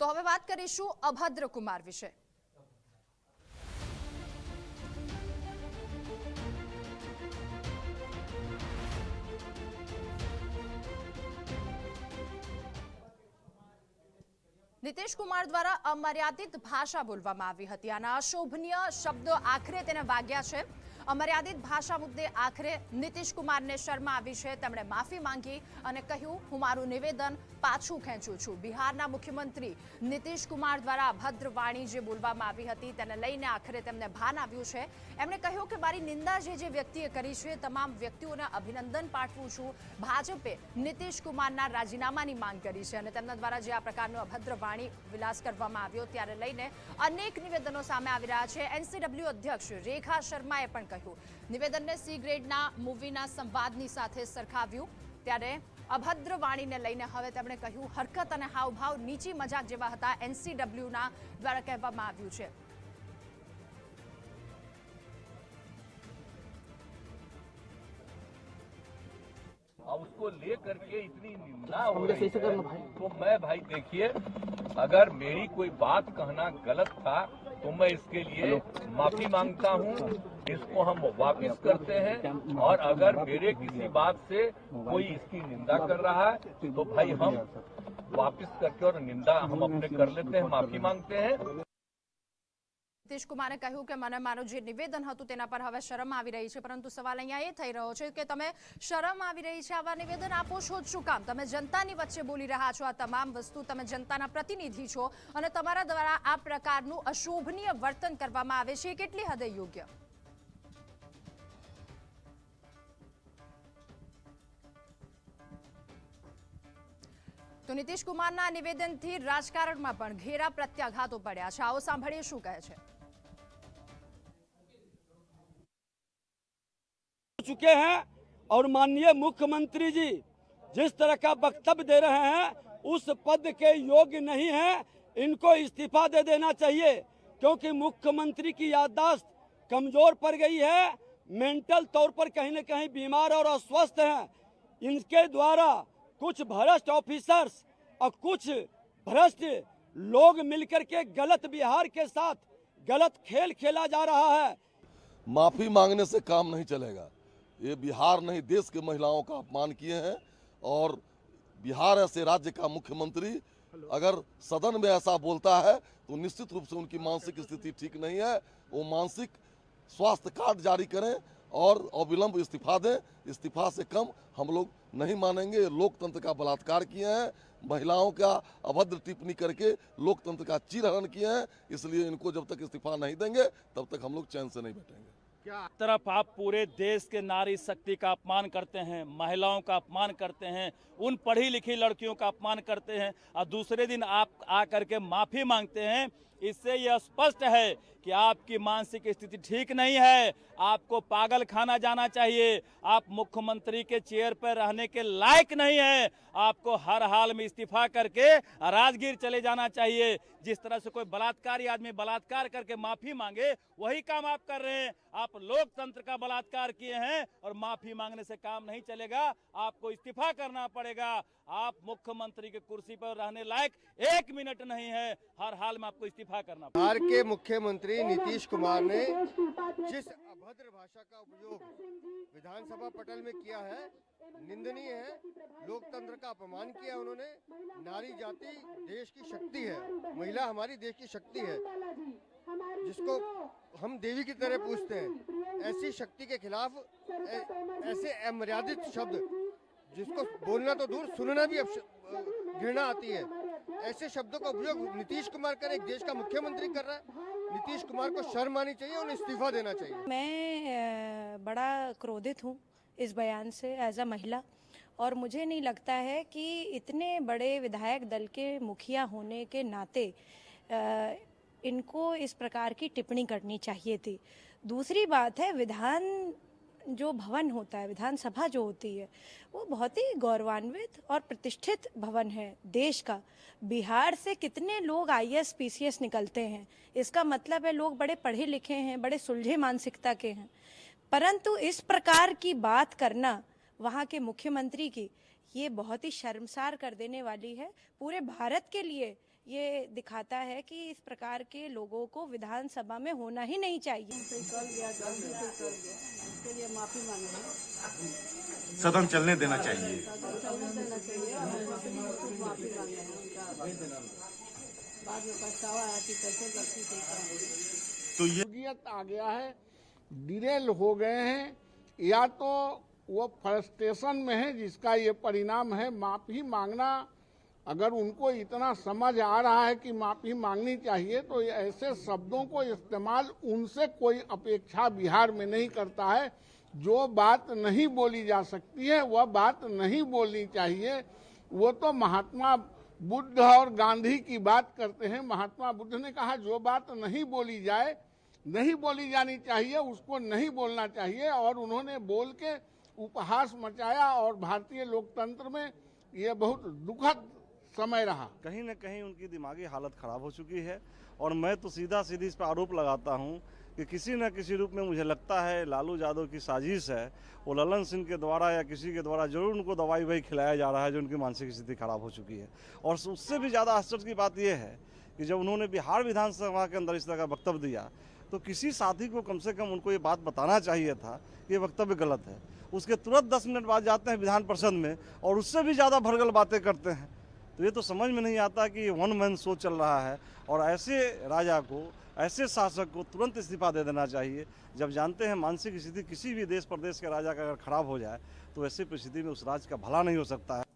તો હવે વાત કરીશું અભદ્ર કુમાર વિશે। નીતિશ કુમાર દ્વારા અમર્યાદિત ભાષા બોલવામાં આવી હતી। આના અશોભનીય શબ્દો આખરે તેને વાગ્યા છે। અમર્યાદિત ભાષા મુદ્દે આખરે નીતિશ કુમારને શરમ આવી છે। તેમણે માફી માંગી અને કહ્યું, હું મારું નિવેદન પાછું ખેંચું છું। બિહારના મુખ્યમંત્રી નીતિશ કુમાર દ્વારા અભદ્ર વાણી જે બોલવામાં આવી હતી તેને લઈને આખરે તેમને ભાન આવ્યું છે। એમણે કહ્યું કે મારી નિંદા જે વ્યક્તિએ કરી છે તમામ વ્યક્તિઓને અભિનંદન પાઠવું છું। ભાજપે નીતિશ કુમારના રાજીનામાની માંગ કરી છે અને તેમના દ્વારા જે આ પ્રકારનો અભદ્ર વાણી વિલાસ કરવામાં આવ્યો ત્યારે લઈને અનેક નિવેદનો સામે આવી રહ્યા છે। એનસીડબ્લ્યુ અધ્યક્ષ રેખા શર્માએ પણ કહ્યું, નિવેદનને સી ગ્રેડના મૂવીના સંવાદની સાથે સરખાવ્યું। ત્યારે અભદ્ર વાણીને લઈને હવે તેમણે કહ્યું, હરકત અને હાવભાવ નીચી મજાક જેવા હતા। એનસીડબ્લ્યુના દ્વારા કહેવામાં આવ્યું છે। उसको लेकर के इतनी निंदा हो रही है, तो मैं भाई देखिए, अगर मेरी कोई बात कहना गलत था तो मैं इसके लिए माफी मांगता हूँ। इसको हम वापस करते हैं और अगर मेरे किसी बात से कोई इसकी निंदा कर रहा है तो भाई हम वापस करके और निंदा हम अपने कर लेते हैं, माफी मांगते हैं। નીતિશ કુમારે કહ્યું કે મને મારું જે નિવેદન હતું તેના પર હવે શરમ આવી રહી છે, પરંતુ સવાલ અહીંયા એ થઈ રહ્યો છે કે તમે શરમ આવી રહી છે આવા નિવેદન આપો છો જ શું કામ? તમે જનતાની વચ્ચે બોલી રહ્યા છો આ તમામ વસ્તુ, તમે જનતાના પ્રતિનિધિ છો અને તમારા દ્વારા આ પ્રકારનું અશોભનીય વર્તન કરવામાં આવે છે એ કેટલી હદે યોગ્ય? તો નીતિશ કુમારના નિવેદનથી રાજકારણમાં પણ ઘેરા પ્રત્યાઘાતો પડ્યા છે। આવો સાંભળીએ શું કહે છે। चुके हैं और माननीय मुख्यमंत्री जी जिस तरह का वक्तव्य दे रहे हैं उस पद के योग्य नहीं है। इनको इस्तीफा दे देना चाहिए क्योंकि मुख्यमंत्री की याददाश्त कमजोर पड़ गई है। मेंटल तौर पर कहीं न कहीं बीमार और अस्वस्थ हैं। इनके द्वारा कुछ भ्रष्ट ऑफिसर्स और कुछ भ्रष्ट लोग मिलकर के गलत बिहार के साथ गलत खेल खेला जा रहा है। माफी मांगने से काम नहीं चलेगा। ये बिहार नहीं देश के महिलाओं का अपमान किए हैं और बिहार ऐसे राज्य का मुख्यमंत्री अगर सदन में ऐसा बोलता है तो निश्चित रूप से उनकी मानसिक स्थिति ठीक नहीं है। वो मानसिक स्वास्थ्य कार्ड जारी करें और अविलंब इस्तीफा दें। इस्तीफा से कम हम लोग नहीं मानेंगे। लोकतंत्र का बलात्कार किए हैं, महिलाओं का अभद्र टिप्पणी करके लोकतंत्र का चीरहरण किए हैं। इसलिए इनको जब तक इस्तीफा नहीं देंगे तब तक हम लोग चैन से नहीं बैठेंगे। क्या तरफ आप पूरे देश के नारी शक्ति का अपमान करते हैं, महिलाओं का अपमान करते हैं, उन पढ़ी लिखी लड़कियों का अपमान करते हैं और दूसरे दिन आप आकर के माफी मांगते हैं। इससे यह स्पष्ट है कि आपकी मानसिक स्थिति ठीक नहीं है। आपको पागल खाना जाना चाहिए। आप मुख्यमंत्री के चेयर पर रहने के लायक नहीं है। आपको हर हाल में इस्तीफा करके राजगीर चले जाना चाहिए। जिस तरह से कोई बलात्कारी आदमी बलात्कार करके माफी मांगे वही काम आप कर रहे हैं। आप लोकतंत्र का बलात्कार किए हैं और माफी मांगने से काम नहीं चलेगा। आपको इस्तीफा करना पड़ेगा। आप मुख्यमंत्री के कुर्सी पर रहने लायक 1 मिनट नहीं है। हर हाल में आपको इस्तीफा करना पड़ेगा। बिहार के मुख्यमंत्री नीतीश कुमार ने जिस अभद्र भाषा का उपयोग विधानसभा पटल में किया है निंदनीय है। लोकतंत्र का अपमान किया उन्होंने। नारी जाति देश की शक्ति है, महिला हमारी देश की शक्ति है जिसको हम देवी की तरह पूजते हैं। ऐसी शक्ति के खिलाफ ऐसे अमर्यादित शब्द जिसको बोलना तो दूर सुनना भी घृणा आती है। ऐसे शब्दों का उपयोग नीतीश कुमार कर एक देश का मुख्यमंत्री कर रहा है। नीतीश कुमार को शर्म आनी चाहिए और इस्तीफा देना चाहिए। मैं बड़ा क्रोधित हूँ इस बयान से एज अ महिला, और मुझे नहीं लगता है कि इतने बड़े विधायक दल के मुखिया होने के नाते इनको इस प्रकार की टिप्पणी करनी चाहिए थी। दूसरी बात है, विधान जो भवन होता है, विधानसभा जो होती है, वो बहुत ही गौरवान्वित और प्रतिष्ठित भवन है देश का। बिहार से कितने लोग आईएएस पीसीएस निकलते हैं, इसका मतलब है लोग बड़े पढ़े लिखे हैं, बड़े सुलझे मानसिकता के हैं। परंतु इस प्रकार की बात करना वहाँ के मुख्यमंत्री की, ये बहुत ही शर्मसार कर देने वाली है। पूरे भारत के लिए ये दिखाता है कि इस प्रकार के लोगों को विधानसभा में होना ही नहीं चाहिए। सदन चलने देना चाहिए। तो ये आ गया है, डिरेल हो गए हैं, या तो वो फ्रस्ट्रेशन में है जिसका ये परिणाम है। माफी मांगना, अगर उनको इतना समझ आ रहा है कि माफी मांगनी चाहिए, तो ऐसे शब्दों को इस्तेमाल उनसे कोई अपेक्षा बिहार में नहीं करता है। जो बात नहीं बोली जा सकती है वह बात नहीं बोलनी चाहिए। वो तो महात्मा बुद्ध और गांधी की बात करते हैं। महात्मा बुद्ध ने कहा जो बात नहीं बोली जाए, नहीं बोली जानी चाहिए, उसको नहीं बोलना चाहिए, और उन्होंने बोल के उपहास मचाया। और भारतीय लोकतंत्र में ये बहुत दुखद समय रहा। कहीं न कहीं उनकी दिमागी हालत खराब हो चुकी है, और मैं तो सीधा सीधी इस पर आरोप लगाता हूं कि किसी न किसी रूप में मुझे लगता है लालू यादव की साजिश है। वो ललन सिंह के द्वारा या किसी के द्वारा जरूर उनको दवाई वही खिलाया जा रहा है जो उनकी मानसिक स्थिति खराब हो चुकी है। और उससे भी ज़्यादा आश्चर्य की बात यह है कि जब उन्होंने बिहार विधानसभा के अंदर इस तरह का वक्तव्य दिया, तो किसी साथी को कम से कम उनको ये बात बताना चाहिए था कि ये वक्तव्य गलत है। उसके तुरंत 10 मिनट बाद जाते हैं विधान परिषद में और उससे भी ज़्यादा भरगल बातें करते हैं। तो ये तो समझ में नहीं आता कि वन मैन शो चल रहा है, और ऐसे राजा को, ऐसे शासक को तुरंत इस्तीफा दे देना चाहिए। जब जानते हैं मानसिक स्थिति किसी भी देश प्रदेश के राजा का अगर खराब हो जाए तो ऐसी परिस्थिति में उस राज्य का भला नहीं हो सकता है।